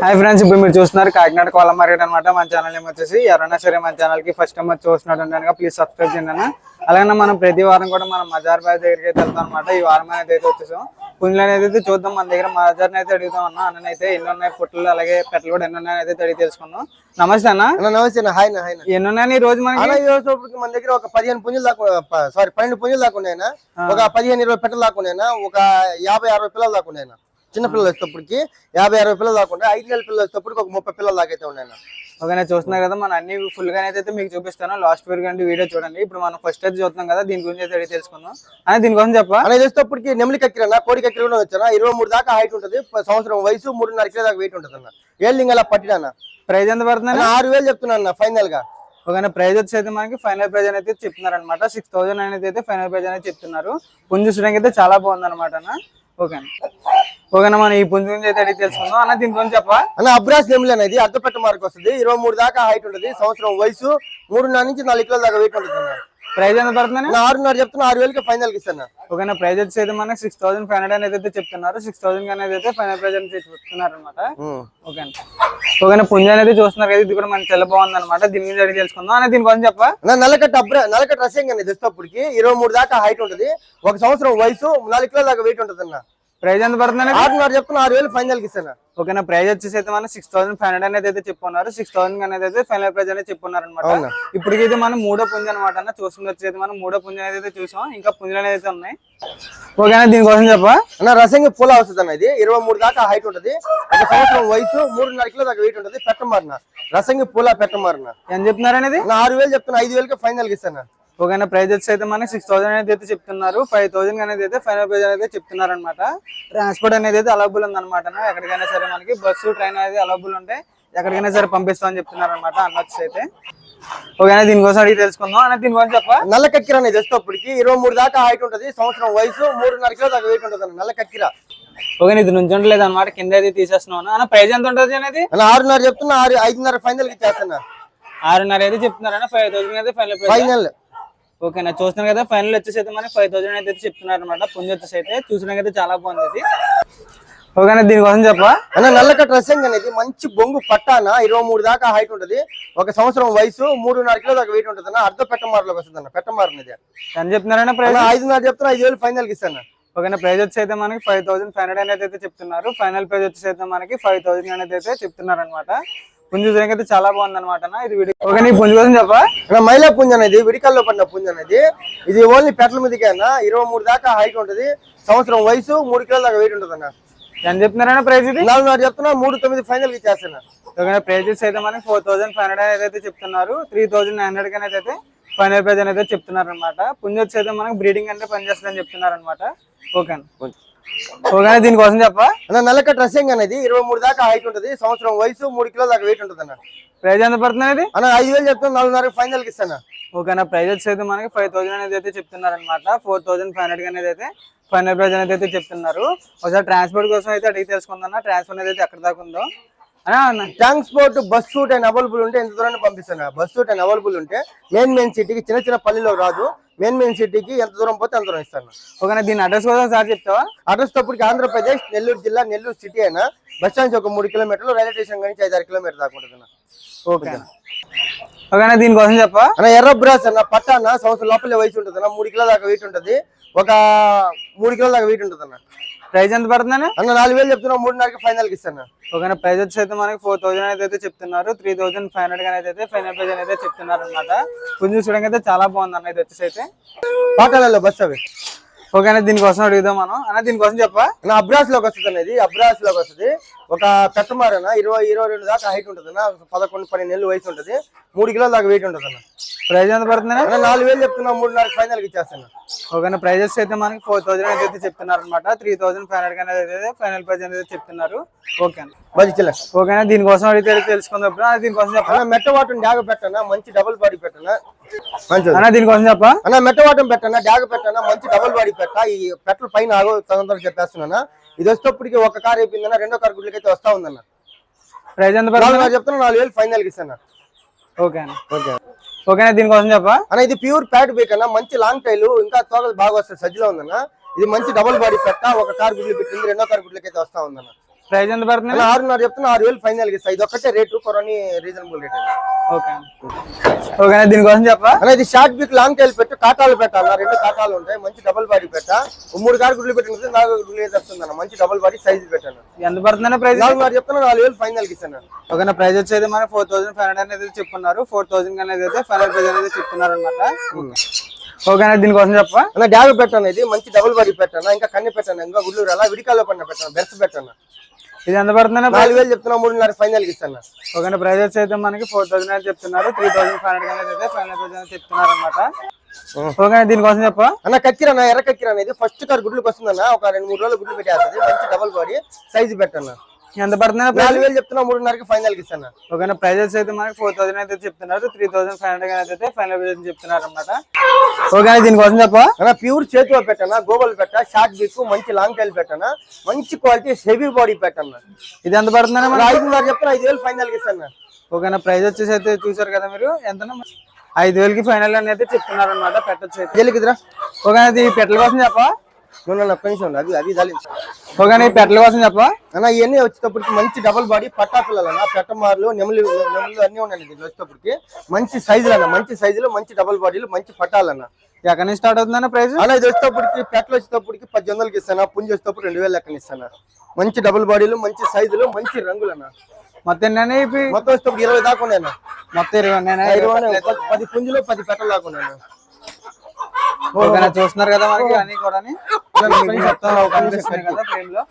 Hi friends, ఇప్పుడు మీరు చూస్తున్నారు కాకినాడ కోళ్ళ మార్కెట్ అనమాట. మన ఛానల్ ఏమొచ్చేసి ఎవరైనా సరే మన ఛానల్ కి ఫస్ట్ టైం వచ్చి చూస్తున్నట్టు ప్లీజ్ సబ్స్క్రైబ్ చేయండి అన్న. అలాగే మనం ప్రతి వారం కూడా మనం మజార్ బాయ్ దగ్గరికి అయితే వెళ్తాం అనమాట. ఈ వారం అయితే వచ్చేసాం. పుంజులు అనేది అయితే చూద్దాం. మన దగ్గర మజార్ని అయితే అడుగుతాం అన్న. అన్నైతే ఎన్ని ఉన్నాయి పుట్టలు, అలాగే పెట్టలు కూడా ఎన్ని ఉన్నాయని అయితే అడిగి తెలుసుకున్నాం. నమస్తే అన్న. నమస్తే. Hi hi. ఎన్ని ఉన్నాయి ఈ రోజు మనకి? మన దగ్గర ఒక 15 పుంజులు దాకా, సారీ 12 పుంజులు దాకా ఉన్నాయన్నా. ఒక 15-20 పెట్టలు దాకా ఉన్నాయన్నా. ఒక 50-60 పిల్లలు దాకా ఉన్నాయన్నా. చిన్న పిల్లలు వచ్చేటప్పటికి 50-60 పిల్లలు దాకా ఉన్నాయి. 5 నెలల పిల్లలు వచ్చేటప్పటికి ఒక 30 పిల్లలు దాకా అయితే ఉన్నాయన్నా. ఓకేనా, చూస్తున్నారు కదా మన అన్ని ఫుల్ గా అయితే మీకు చూపిస్తాను. లాస్ట్ వీక్ అంటే వీడియో చూడండి. ఇప్పుడు మనం ఫస్ట్ అయితే చూస్తున్నాం కదా, దీని గురించి అయితే అడిగి తెలుసుకుందాం. అని దీనికోసం చెప్పా అనేది వచ్చేటప్పటికి నెమలి కక్కిరన్నా, కోడి కక్కిర కూడా వచ్చానా. 23 దాకా హైట్ ఉంటుంది. సంవత్సరం వయసు 3.5 కిలో దాకా వెయిట్ ఉంటుంది అన్న. ఏళ్ళింగ్ అలా పట్టినా. ప్రైజ్ ఎంత పడుతుంది? 6,000 చెప్తున్నా ఫైనల్ గా. ఓకేనా, ప్రైజ్ వచ్చి అయితే మనకి ఫైనల్ ప్రైజ్ అనేది చెప్తున్నారు అనమాట. 6,000 అనేది అయితే ఫైనల్ ప్రైజ్ అనేది చెప్తున్నారు. పుంజు చూడడానికి అయితే చాలా బాగుంది అనమాట అన్న. ఓకేనా, మనం ఈ పుంజు గురించి అయితే అడిగి తెలుసుకుందాం అన్న. దీని గురించి చెప్పా అన్న. అబ్రాస్ నెమలి అనేది అర్ధపెట్ట మార్క్ వస్తుంది. 23 దాకా హైట్ ఉంటుంది. సంవత్సరం వయసు 3.5 నుంచి 4 కిలోల దాకా వెయిట్ ఉంటుంది. ప్రైజ్ ఎంత పడుతుంది? 6.5 చెప్తున్నా. 6,000 ఫైనల్ కి ఇస్తాను. ఓకేనా, ప్రైజ్ వచ్చి అయితే మనకి 6,500 అనేది అయితే చెప్తున్నారు. 6,000 అనేది అయితే ఫైనల్ ప్రైజ్ అనేది చెప్తున్నారు అనమాట. ఓకేనా, పుంజు అనేది చూస్తున్నారు కదా, ఇది కూడా మనకి చాలా బాగుంది అనమాట. దీని గురించి అడిగి తెలుసుకుందాం అన్న. దీనికోసం చెప్పా నల్లకట్ట రసింగ్ అనేది వచ్చేటప్పటికి 23 దాకా హైట్ ఉంటుంది. ఒక సంవత్సరం వయసు 4 కిలోల దాకా వెయిట్ ఉంటుంది అన్న. ప్రైజ్ ఎంత పడుతుంది? 6.5 చెప్తున్నా. 6,000 ఫైనల్ కి ఇస్తాను. ఓకేనా, ప్రైజ్ వచ్చేసి అయితే మనం 6,500 అనేది అయితే చెప్పున్నారు. 6,000 అనేది అయితే ఫైనల్ ప్రైజ్ అనేది చెప్పున్నారు అనమాట. ఇప్పటికైతే మనం మూడో పుంజు అనమాట అన్న. చూసుకుని వచ్చేది మనం మూడో పుంజు అనేది అయితే చూసాం. ఇంకా పుంజులు అనేది అయితే ఉన్నాయి. ఓకేనా, దీనికోసం చెప్పా అన్న. రసంగి పూల వస్తుంది అన్న. ఇది 23 దాకా హైట్ ఉంటుంది. ఒక సంవత్సరం వయసు 3.5 కిలో దాకా వెయిట్ ఉంటుంది. పెట్టమారిన రసంగి పూల పెట్టమారిన. ఏం చెప్తున్నారు అనేది? 6,000 చెప్తున్నా. 5,000 ఫైనల్ కి ఇస్తాను. ఓకేనా, ప్రైజ్ వచ్చి అయితే మనకి 6,000 అనేది అయితే చెప్తున్నారు. 5,000 అనేది అయితే ఫైనల్ ప్రైజ్ అనేది చెప్తున్నారు అనమాట. ట్రాన్స్పోర్ట్ అనేది అయితే అవైలబుల్ ఉంది అనమాట. ఎక్కడికైనా సరే మనకి బస్సు ట్రైన్ అనేది అవైలబుల్ ఉంటాయి. ఎక్కడికైనా సరే పంపిస్తామని చెప్తున్నారు అనమాట అన్నొచ్చి అయితే. ఓకేనా, దీనికోసం అడిగి తెలుసుకుందాం అన్న. దీనికోసం చెప్ప నల్ల కక్కిర అనేది వచ్చేటప్పటికి 23 దాకా హైట్ ఉంటుంది. సంవత్సరం వయసు 3.5 కిలో దాకా వెయిట్ ఉంటుంది అన్న. నల్ల కక్కిర. ఓకే, ఇది నుంచి ఉండలేదు అనమాట. కింద అయితే తీసేస్తున్నాను అన్న. ప్రైజ్ ఎంత ఉంటుంది అనేది? 6.5 చెప్తున్నా. 5,500 ఫైనల్ కి ఇచ్చేస్తున్నా. 6.5 అయితే చెప్తున్నారన్న. 5,000 అయితే ఫైనల్. ఓకేనా, చూస్తున్నాం కదా, ఫైనల్ వచ్చేసి అయితే మనకి 5,000 అయితే చెప్తున్నారు అనమాట. పుంజు వచ్చేసి అయితే చూసడానికి అయితే చాలా బాగుంది. ఓకేనా, దీనికోసం చెప్పా అన్న. నల్లకట్ట రసింగ్ అనేది మంచి బొంగు పట్టాన 23 దాకా హైట్ ఉంటుంది. ఒక సంవత్సరం వయసు 3.5 కిలో దాకా వెయిట్ ఉంటుంది అన్న. అర్ధ పెట్టమారులోకి వస్తుంది అన్న. పెట్టమారినది అని చెప్తున్నారన్న. ప్రైజ్ 5,500 చెప్తున్నా. 5,000 ఫైనల్ కి ఇస్తాను. ఓకేనా, ప్రైజ్ వచ్చి అయితే మనకి 5,500 అనేది అయితే చెప్తున్నారు. ఫైనల్ ప్రైజ్ వచ్చేసి అయితే మనకి 5,000 అనేది అయితే చెప్తున్నారు అనమాట. పుంజు అయితే చాలా బాగుంది అనమాట. ఇది ఓకే, నీ పుంజు కోసం చెప్పా. మైలా పుంజు అనేది విడికల్లో పడిన పుంజు అనేది. ఇది ఓన్లీ పెట్టల మీదకి అన్న. 23 దాకా హైట్ ఉంటుంది. సంవత్సరం వయసు 3 కిలోల దాకా వెయిట్ ఉంటుంది అన్న. ఎంత చెప్తున్నారన్న ప్రైజ్? ఇది 4,500 చెప్తున్నా. 3,900 ఫైనల్ కి చేస్తున్నా. ఓకేనా, ప్రైజెస్ అయితే మనకి 4,500 అనేది అయితే చెప్తున్నారు. 3,900 అనేది అయితే ఫైనల్ ప్రైజ్ అనేది చెప్తున్నారు అనమాట. పుంజు వచ్చి అయితే మనకి బ్రీడింగ్ అంటే పనిచేస్తుందని చెప్తున్నారు అనమాట. ఓకేనా, ఓకేనా, దీనికోసం చెప్పా. నల్లకట్ట రసింగ్ అనేది 23 దాకా హైట్ ఉంటుంది. సంవత్సరం వయసు 3 కిలో దాకా వెయిట్ ఉంటుంది అన్న. ప్రైజ్ ఎంత పడుతుంది అనేది? అన్న 5,000 చెప్తున్నా. 4,500 ఫైనల్ కి ఇస్తాను. ఓకేనా, ప్రైజ్ వచ్చి అయితే మనకి 5,000 అనేది అయితే చెప్తున్నారు అనమాట. 4,500 అనేది అయితే ఫైనల్ ప్రైజ్ అనేది అయితే చెప్తున్నారు. ఒకసారి ట్రాన్స్పోర్ట్ కోసం అయితే అడిగి తెలుసుకుందన్న. ట్రాన్స్పోర్ట్ అనేది ఎక్కడ దాకా ఉందో transport bus route and available ఉంటే ఎంత దూరాన్ని పంపిస్తాను. బస్ రూట్ అండ్ అవైలబుల్ ఉంటే మెయిన్ సిటీకి, చిన్న చిన్న పల్లెలో రాదు. మెయిన్ సిటీకి ఎంత దూరం పోతే అంత దూరం ఇస్తాను. ఓకేనా, దీని అడ్రస్ కోసం సార్ చెప్తావా? అడ్రస్ తప్పటికి ఆంధ్రప్రదేశ్, నెల్లూరు జిల్లా, నెల్లూరు సిటీ అయినా బస్ స్టాండ్ ఒక 3 కిలోమీటర్లు, రైల్వే స్టేషన్ నుంచి 5-6 కిలోమీటర్ దాకా ఉంటుంది. ఓకేనా, దీనికోసం చెప్పా. అన్న ఎర్ర బ్రాస్ అన్న పట్ట అన్న. సంవత్సరం లోపలే వయసు ఉంటుంది అన్న. 3 కిలో దాకా వెయిట్ ఉంటుంది. ఒక 3 కిలో దాకా వెయిట్ ఉంటుంది అన్న. ప్రైజ్ ఎంత పడుతుందని? అన్న 4,000 చెప్తున్నా. 3,500 ఫైనల్ కి ఇస్తాను. ఓకేనా, ప్రైజ్ వచ్చి అయితే మనకి 4,000 అయితే చెప్తున్నారు. 3,500 అయితే ఫైనల్ ప్రైజ్ అనేది చెప్తున్నారు అనమాట. పుంజు చూడడానికి అయితే చాలా బాగుంది అన్న. ఇది వచ్చేసి అయితే పాకాలలో బస్ అవి. ఓకేనా, దీనికోసం అడుగుదాం మనం అన్న. దీనికోసం చెప్పా. అబ్రాస్ లోకి వస్తుంది అనేది. అబ్రాస్ లోకి వస్తుంది. ఒక పెట్టమారన 22 దాకా హైట్ ఉంటుంది అన్న. 11-12 నెలలు వయసు ఉంటుంది. 3 కిలోల దాకా వెయిట్ ఉంటుంది అన్న. ప్రైజ్ ఎంత పడుతుంది? 4,000 చెప్తున్నా. 3,500 ఫైనల్ కి ఇచ్చేస్తాను. ఓకేనా, ప్రైజెస్ అయితే మనకి 4,000 అయితే చెప్తున్నారు అనమాట. 3,500 అనేది ఫైనల్ ప్రైజ్ అనేది చెప్తున్నారు. ఓకేనా, దీనికోసం అడిగితే తెలుసుకుందాం. దీనికోసం చెప్పా. మెట్టవాటం డాగ పెట్టనా. మంచి డబుల్ బాడీ పెట్టనా. దీనికోసం చెప్పా. అన్న మెట్టవాటం పెట్టనా, డాగ పెట్టనా. మంచి డబుల్ బాడీ పెట్ట. ఈ పెట్టలు పైన ఆగో తొందరగా చెప్పేస్తున్నా. ఇది వచ్చేటప్పటికి ఒక కార్ అయిపోయిందన్న. రెండో కార్ గుడ్లకి అయితే వస్తా ఉందన్న. ప్రైజ్ ఎంత పడుతుంది? చెప్తున్నా. 4,000 ఫైనల్ కి ఇస్తాను. ఓకేనా, ఓకేనా, దీనికోసం చెప్పా. అన్న ఇది ప్యూర్ ప్యాట్ బేక్ అన్న. మంచి లాంగ్ టైల్, ఇంకా తోకలు బాగా వస్తాయి. సజ్జలో ఉందన్న. ఇది మంచి డబుల్ బాడీ పెట్ట. ఒక కార్ గుడ్లు పెట్టింది. రెండో కార్ గుడ్లకి అయితే వస్తా ఉందన్న. ప్రైస్ ఎంత పడుతుంది? 6.5 చెప్తున్నా, 6,000 ఫైనల్ ఇస్తా. ఇది ఒక్కటే రేటు, కొరని రీజనబుల్ రేట్ అండి. ఓకే ఓకేనా, దీనికోసం చెప్పా అన్న ఇది షార్ట్ బిక్ లాంగ్ టైల్ పెట్టు, కాటాలు పెట్టాలన్న. 2 కాటాలు ఉంటాయి, మంచి డబుల్ బాడీ పెట్ట. 3 కారు గుడ్లు పెట్టిన 4 గుడ్లు వస్తుందన్న. మంచి డబుల్ బాడీ సైజ్ పెట్టాను. ఎంత పడుతుందన్న ప్రైస్? 4.5 చెప్తున్నా, 4,000 ఫైనల్ ఇస్తాను. ఓకేనా, ప్రైస్ వచ్చేది మనకి 4,500 అనేది చెప్తున్నారు. 4,000 అనేది అయితే ఫైనల్ ప్రైస్ అనేది చెప్తున్నారు అనమాట. ఓకేనా, దీనికోసం చెప్పా అన్న డ్యాగ్ పెట్టాను. ఇది మంచి డబుల్ బాడీ పెట్టాను. ఇంకా కన్ని పెట్టాను, ఇంకా గుడ్లు అలా విడికాల్లో పడిన పెట్టాను, బెర్స్ పెట్టాను. ఇది ఎంత పడుతుందన్న? 4,000 చెప్తున్నా, 3.5 ఫైనల్ ఇస్తాను. ఓకేనా, ప్రైస్ వచ్చి మనకి 4,000 అనేది చెప్తున్నారు. 3,500 అనేది అయితే ఫైనల్ ప్రైస్ అనేది చెప్తున్నారు అనమాట. ఓకేనా, దీనికోసం చెప్పా అన్న కక్కిరన్న, ఎర్ర కక్కిర అనేది ఫస్ట్ కార్ గుడ్లకు వస్తుందన్న. ఒక 2-3 రోజులు గుడ్లు పెట్టేస్తుంది. మంచి డబుల్ బాడీ సైజ్ పెట్టాను. ఎంత పడుతుందన్న? 4,000 చెప్తున్నా, 3.5 ఫైనల్ ఇస్తాను. ఓకేనా, ప్రైజెస్ అయితే మనకి 4,000 అయితే చెప్తున్నారు. 3,500 అయితే ఫైనల్ ప్రైస్ చెప్తున్నారు అనమాట. ఓకేనా, దీనికోసం చెప్పా అన్న ప్యూర్ చేతిలో పెట్టానా, గోబల్ పెట్ట, షార్ట్ బిక్, మంచి లాంగ్ టైల్ పెట్టానా, మంచి క్వాలిటీ హెవీ బాడీ పెట్టాను. ఇది ఎంత పడుతుందన్న? 5.5 చెప్తున్నా, 5,000 ఫైనల్ ఇస్తాను. ఓకేనా, ప్రైస్ వచ్చేసి అయితే చూసారు కదా మీరు, ఎంత 5,000కి ఫైనల్ అని అయితే చెప్తున్నారు అనమాట. పెట్టచ్చు అయితే. ఓకేనా, ఈ పెట్టల కోసం చెప్పా కొంచెం అవి చాలించు. ఓకేనా, ఈ పెట్టల కోసం చెప్పా అన్న ఇవన్నీ వచ్చేటప్పటికి మంచి డబుల్ బాడీ పట్టా పిల్లలన్నా, పెట్టమార్లు, నెమలు అన్ని ఉన్నాయి దీంట్లో. వచ్చేటప్పటికి మంచి సైజులు అన్న, మంచి సైజులు, మంచి డబుల్ బాడీలు, మంచి పట్టాలన్న. ఎక్కడి నుంచి స్టార్ట్ అవుతుందన్న ప్రైస్? అన్న ఇది వచ్చేటప్పటికి పెట్టలు వచ్చేటప్పటికి 18,000కి ఇస్తాను. పుంజు వచ్చేటప్పుడు 2,000 లెక్కన ఇస్తాను. మంచి డబుల్ బాడీలు, మంచి సైజులు, మంచి రంగులు అన్న. మొత్తం మొత్తం వచ్చేటప్పుడు 20 దాకా ఉన్నాయన్న. మొత్తం 20 10 పుంజులు 10 పెట్టలు దాకా ఉన్నాయన్న. ఓకేనా, చూస్తున్నారు కదా మనకి అన్ని కూడా మొత్తం కనిపిస్తున్నాయి కదా ఫ్రేమ్ లో.